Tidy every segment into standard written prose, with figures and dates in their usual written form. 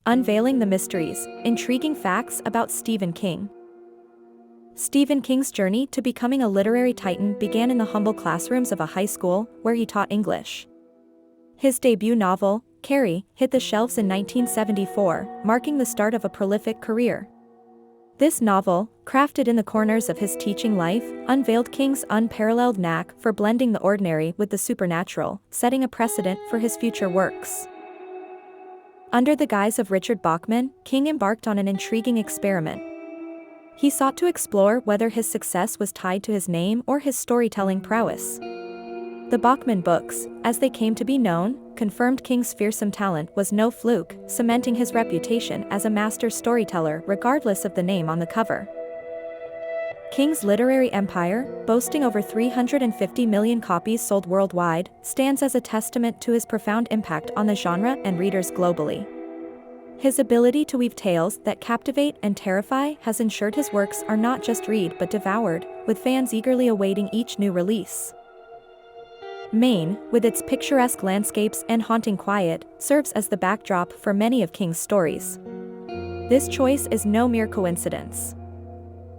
Unveiling the mysteries, intriguing facts about Stephen King. Stephen King's journey to becoming a literary titan began in the humble classrooms of a high school where he taught English. His debut novel, Carrie, hit the shelves in 1974, marking the start of a prolific career. This novel, crafted in the corners of his teaching life, unveiled King's unparalleled knack for blending the ordinary with the supernatural, setting a precedent for his future works. Under the guise of Richard Bachman, King embarked on an intriguing experiment. He sought to explore whether his success was tied to his name or his storytelling prowess. The Bachman books, as they came to be known, confirmed King's fearsome talent was no fluke, cementing his reputation as a master storyteller regardless of the name on the cover. King's literary empire, boasting over 350 million copies sold worldwide, stands as a testament to his profound impact on the genre and readers globally. His ability to weave tales that captivate and terrify has ensured his works are not just read but devoured, with fans eagerly awaiting each new release. Maine, with its picturesque landscapes and haunting quiet, serves as the backdrop for many of King's stories. This choice is no mere coincidence.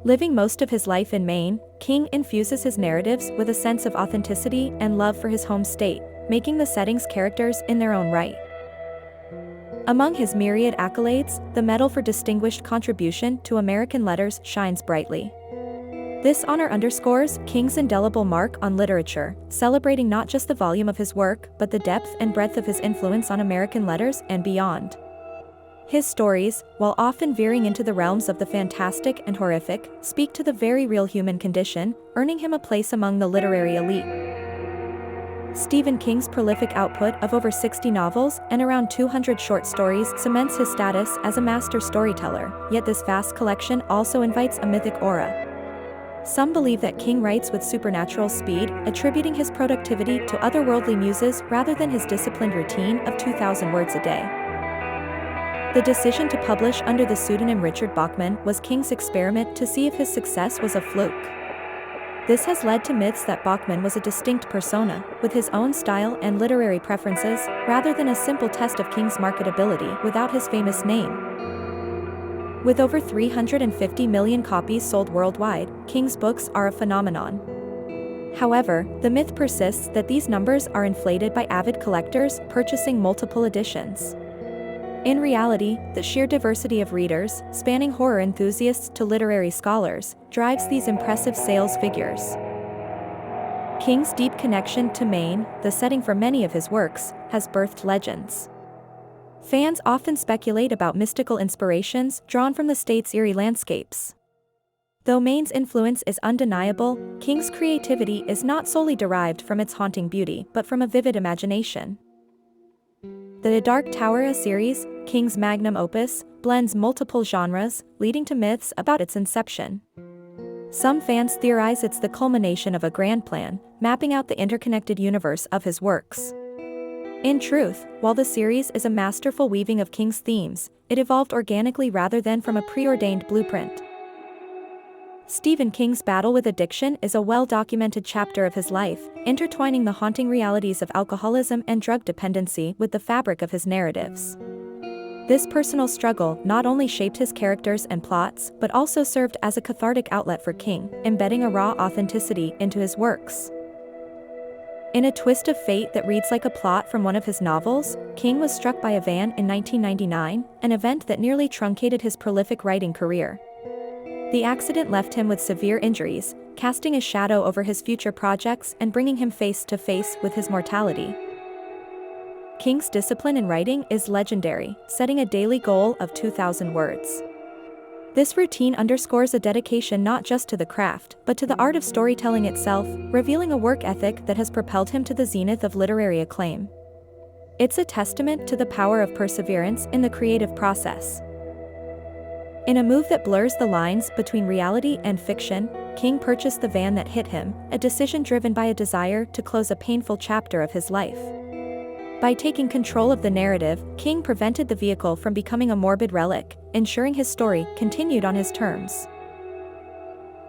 Living most of his life in Maine, King infuses his narratives with a sense of authenticity and love for his home state, making the settings characters in their own right. Among his myriad accolades, the Medal for Distinguished Contribution to American Letters shines brightly. This honor underscores King's indelible mark on literature, celebrating not just the volume of his work but the depth and breadth of his influence on American letters and beyond. His stories, while often veering into the realms of the fantastic and horrific, speak to the very real human condition, earning him a place among the literary elite. Stephen King's prolific output of over 60 novels and around 200 short stories cements his status as a master storyteller, yet this vast collection also invites a mythic aura. Some believe that King writes with supernatural speed, attributing his productivity to otherworldly muses rather than his disciplined routine of 2,000 words a day. The decision to publish under the pseudonym Richard Bachman was King's experiment to see if his success was a fluke. This has led to myths that Bachman was a distinct persona, with his own style and literary preferences, rather than a simple test of King's marketability without his famous name. With over 350 million copies sold worldwide, King's books are a phenomenon. However, the myth persists that these numbers are inflated by avid collectors purchasing multiple editions. In reality, the sheer diversity of readers, spanning horror enthusiasts to literary scholars, drives these impressive sales figures. King's deep connection to Maine, the setting for many of his works, has birthed legends. Fans often speculate about mystical inspirations drawn from the state's eerie landscapes. Though Maine's influence is undeniable, King's creativity is not solely derived from its haunting beauty but from a vivid imagination. The Dark Tower series, King's magnum opus, blends multiple genres, leading to myths about its inception. Some fans theorize it's the culmination of a grand plan, mapping out the interconnected universe of his works. In truth, while the series is a masterful weaving of King's themes, it evolved organically rather than from a preordained blueprint. Stephen King's battle with addiction is a well-documented chapter of his life, intertwining the haunting realities of alcoholism and drug dependency with the fabric of his narratives. This personal struggle not only shaped his characters and plots but also served as a cathartic outlet for King, embedding a raw authenticity into his works. In a twist of fate that reads like a plot from one of his novels, King was struck by a van in 1999, an event that nearly truncated his prolific writing career. The accident left him with severe injuries, casting a shadow over his future projects and bringing him face to face with his mortality. King's discipline in writing is legendary, setting a daily goal of 2,000 words. This routine underscores a dedication not just to the craft, but to the art of storytelling itself, revealing a work ethic that has propelled him to the zenith of literary acclaim. It's a testament to the power of perseverance in the creative process. In a move that blurs the lines between reality and fiction, King purchased the van that hit him, a decision driven by a desire to close a painful chapter of his life. By taking control of the narrative, King prevented the vehicle from becoming a morbid relic, ensuring his story continued on his terms.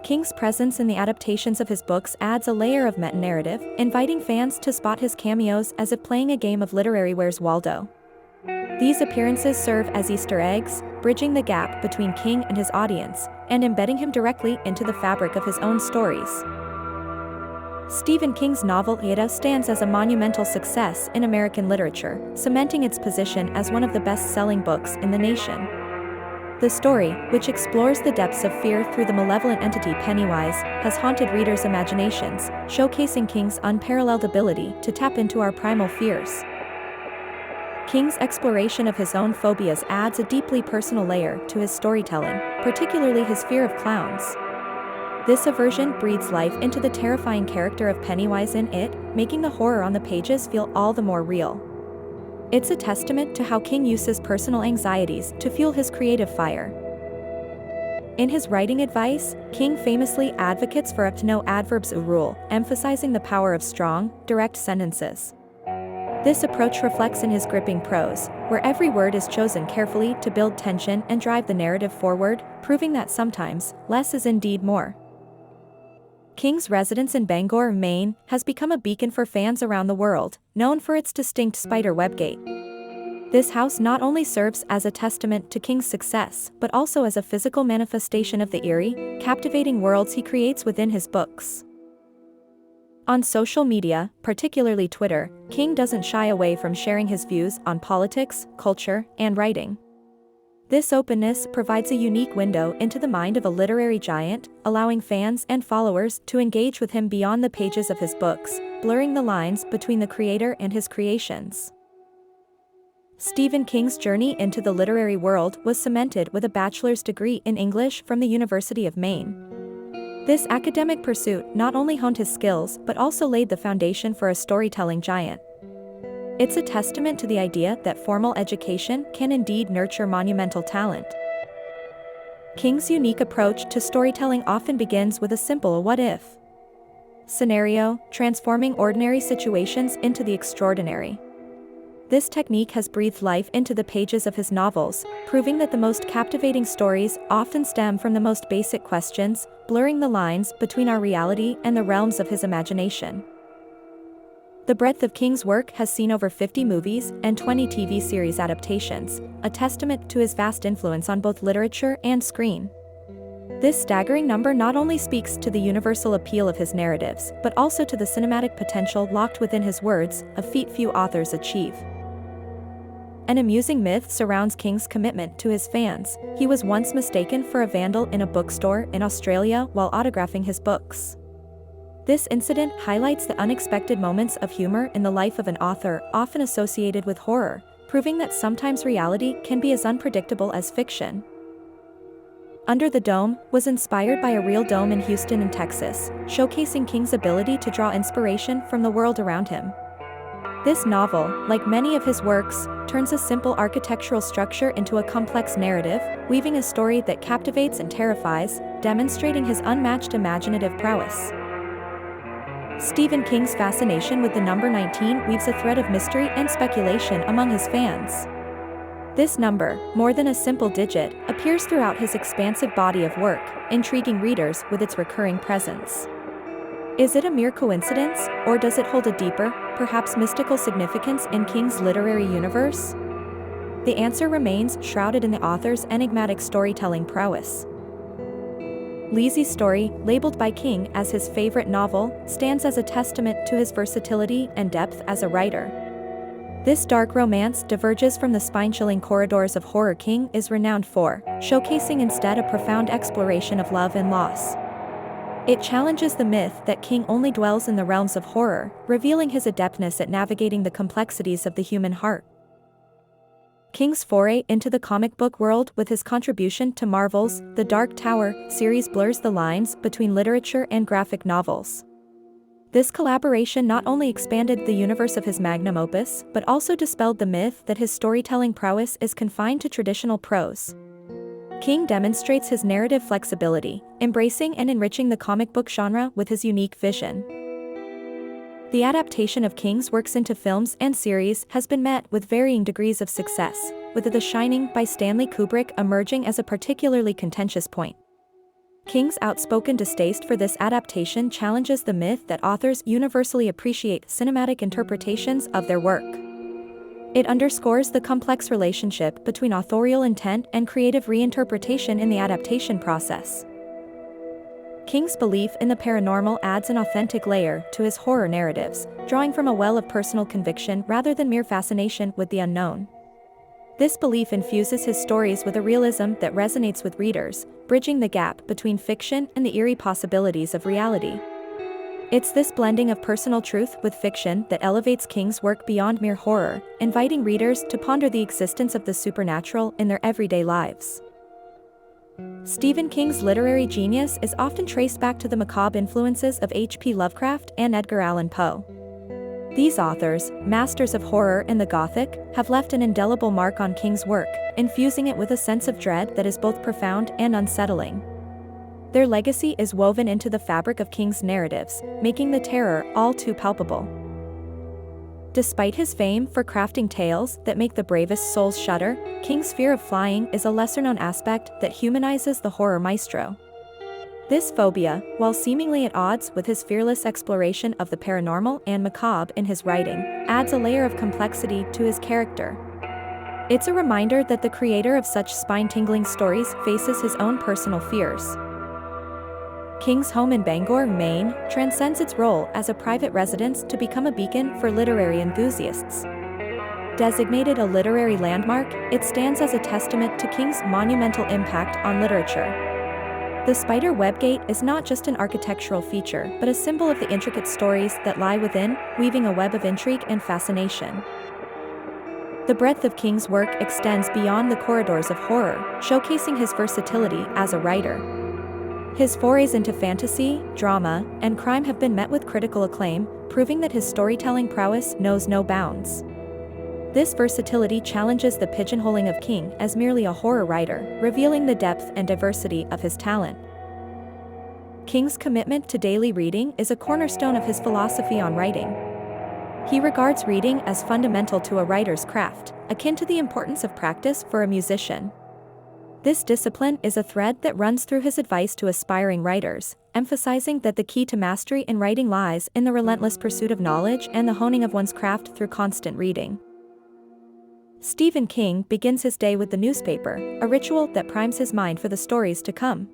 King's presence in the adaptations of his books adds a layer of meta-narrative, inviting fans to spot his cameos as if playing a game of literary Where's Waldo. These appearances serve as Easter eggs, bridging the gap between King and his audience, and embedding him directly into the fabric of his own stories. Stephen King's novel Ada stands as a monumental success in American literature, cementing its position as one of the best-selling books in the nation. The story, which explores the depths of fear through the malevolent entity Pennywise, has haunted readers' imaginations, showcasing King's unparalleled ability to tap into our primal fears. King's exploration of his own phobias adds a deeply personal layer to his storytelling, particularly his fear of clowns. This aversion breathes life into the terrifying character of Pennywise in It, making the horror on the pages feel all the more real. It's a testament to how King uses personal anxieties to fuel his creative fire. In his writing advice, King famously advocates for a no adverbs rule, emphasizing the power of strong, direct sentences. This approach reflects in his gripping prose, where every word is chosen carefully to build tension and drive the narrative forward, proving that sometimes, less is indeed more. King's residence in Bangor, Maine, has become a beacon for fans around the world, known for its distinct spider-web gate. This house not only serves as a testament to King's success, but also as a physical manifestation of the eerie, captivating worlds he creates within his books. On social media, particularly Twitter, King doesn't shy away from sharing his views on politics, culture, and writing. This openness provides a unique window into the mind of a literary giant, allowing fans and followers to engage with him beyond the pages of his books, blurring the lines between the creator and his creations. Stephen King's journey into the literary world was cemented with a bachelor's degree in English from the University of Maine. This academic pursuit not only honed his skills but also laid the foundation for a storytelling giant. It's a testament to the idea that formal education can indeed nurture monumental talent. King's unique approach to storytelling often begins with a simple what-if scenario, transforming ordinary situations into the extraordinary. This technique has breathed life into the pages of his novels, proving that the most captivating stories often stem from the most basic questions, blurring the lines between our reality and the realms of his imagination. The breadth of King's work has seen over 50 movies and 20 TV series adaptations, a testament to his vast influence on both literature and screen. This staggering number not only speaks to the universal appeal of his narratives, but also to the cinematic potential locked within his words, a feat few authors achieve. An amusing myth surrounds King's commitment to his fans. He was once mistaken for a vandal in a bookstore in Australia while autographing his books. This incident highlights the unexpected moments of humor in the life of an author, often associated with horror, proving that sometimes reality can be as unpredictable as fiction. Under the Dome was inspired by a real dome in Houston, in Texas, showcasing King's ability to draw inspiration from the world around him. This novel, like many of his works, turns a simple architectural structure into a complex narrative, weaving a story that captivates and terrifies, demonstrating his unmatched imaginative prowess. Stephen King's fascination with the number 19 weaves a thread of mystery and speculation among his fans. This number, more than a simple digit, appears throughout his expansive body of work, intriguing readers with its recurring presence. Is it a mere coincidence, or does it hold a deeper, perhaps mystical significance in King's literary universe? The answer remains shrouded in the author's enigmatic storytelling prowess. Lizzie's story, labeled by King as his favorite novel, stands as a testament to his versatility and depth as a writer. This dark romance diverges from the spine-chilling corridors of horror King is renowned for, showcasing instead a profound exploration of love and loss. It challenges the myth that King only dwells in the realms of horror, revealing his adeptness at navigating the complexities of the human heart. King's foray into the comic book world with his contribution to Marvel's The Dark Tower series blurs the lines between literature and graphic novels. This collaboration not only expanded the universe of his magnum opus, but also dispelled the myth that his storytelling prowess is confined to traditional prose. King demonstrates his narrative flexibility, embracing and enriching the comic book genre with his unique vision. The adaptation of King's works into films and series has been met with varying degrees of success, with The Shining by Stanley Kubrick emerging as a particularly contentious point. King's outspoken distaste for this adaptation challenges the myth that authors universally appreciate cinematic interpretations of their work. It underscores the complex relationship between authorial intent and creative reinterpretation in the adaptation process. King's belief in the paranormal adds an authentic layer to his horror narratives, drawing from a well of personal conviction rather than mere fascination with the unknown. This belief infuses his stories with a realism that resonates with readers, bridging the gap between fiction and the eerie possibilities of reality. It's this blending of personal truth with fiction that elevates King's work beyond mere horror, inviting readers to ponder the existence of the supernatural in their everyday lives. Stephen King's literary genius is often traced back to the macabre influences of H.P. Lovecraft and Edgar Allan Poe. These authors, masters of horror and the Gothic, have left an indelible mark on King's work, infusing it with a sense of dread that is both profound and unsettling. Their legacy is woven into the fabric of King's narratives, making the terror all too palpable. Despite his fame for crafting tales that make the bravest souls shudder, King's fear of flying is a lesser-known aspect that humanizes the horror maestro. This phobia, while seemingly at odds with his fearless exploration of the paranormal and macabre in his writing, adds a layer of complexity to his character. It's a reminder that the creator of such spine-tingling stories faces his own personal fears. King's home in Bangor, Maine, transcends its role as a private residence to become a beacon for literary enthusiasts. Designated a literary landmark, it stands as a testament to King's monumental impact on literature. The spider web gate is not just an architectural feature but a symbol of the intricate stories that lie within, weaving a web of intrigue and fascination. The breadth of King's work extends beyond the corridors of horror, showcasing his versatility as a writer. His forays into fantasy, drama, and crime have been met with critical acclaim, proving that his storytelling prowess knows no bounds. This versatility challenges the pigeonholing of King as merely a horror writer, revealing the depth and diversity of his talent. King's commitment to daily reading is a cornerstone of his philosophy on writing. He regards reading as fundamental to a writer's craft, akin to the importance of practice for a musician. This discipline is a thread that runs through his advice to aspiring writers, emphasizing that the key to mastery in writing lies in the relentless pursuit of knowledge and the honing of one's craft through constant reading. Stephen King begins his day with the newspaper, a ritual that primes his mind for the stories to come.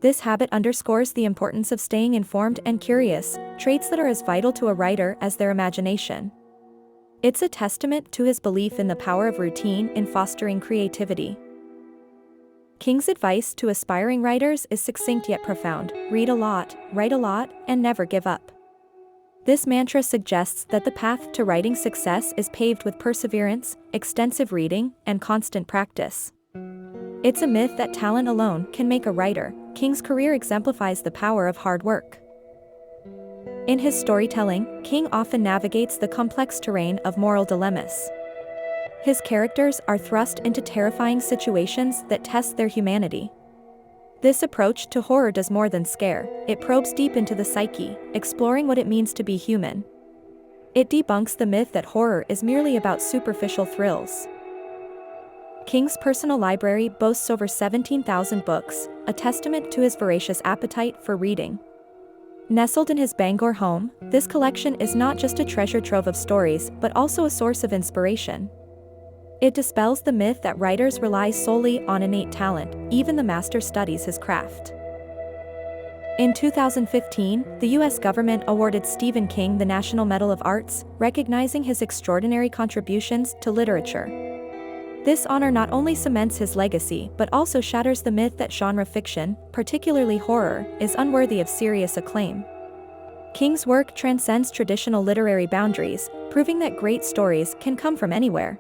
This habit underscores the importance of staying informed and curious, traits that are as vital to a writer as their imagination. It's a testament to his belief in the power of routine in fostering creativity. King's advice to aspiring writers is succinct yet profound: read a lot, write a lot, and never give up. This mantra suggests that the path to writing success is paved with perseverance, extensive reading, and constant practice. It's a myth that talent alone can make a writer. King's career exemplifies the power of hard work. In his storytelling, King often navigates the complex terrain of moral dilemmas. His characters are thrust into terrifying situations that test their humanity. This approach to horror does more than scare, it probes deep into the psyche, exploring what it means to be human. It debunks the myth that horror is merely about superficial thrills. King's personal library boasts over 17,000 books, a testament to his voracious appetite for reading. Nestled in his Bangor home, this collection is not just a treasure trove of stories but also a source of inspiration. It dispels the myth that writers rely solely on innate talent. Even the master studies his craft. In 2015, the U.S. government awarded Stephen King the National Medal of Arts, recognizing his extraordinary contributions to literature. This honor not only cements his legacy but also shatters the myth that genre fiction, particularly horror, is unworthy of serious acclaim. King's work transcends traditional literary boundaries, proving that great stories can come from anywhere.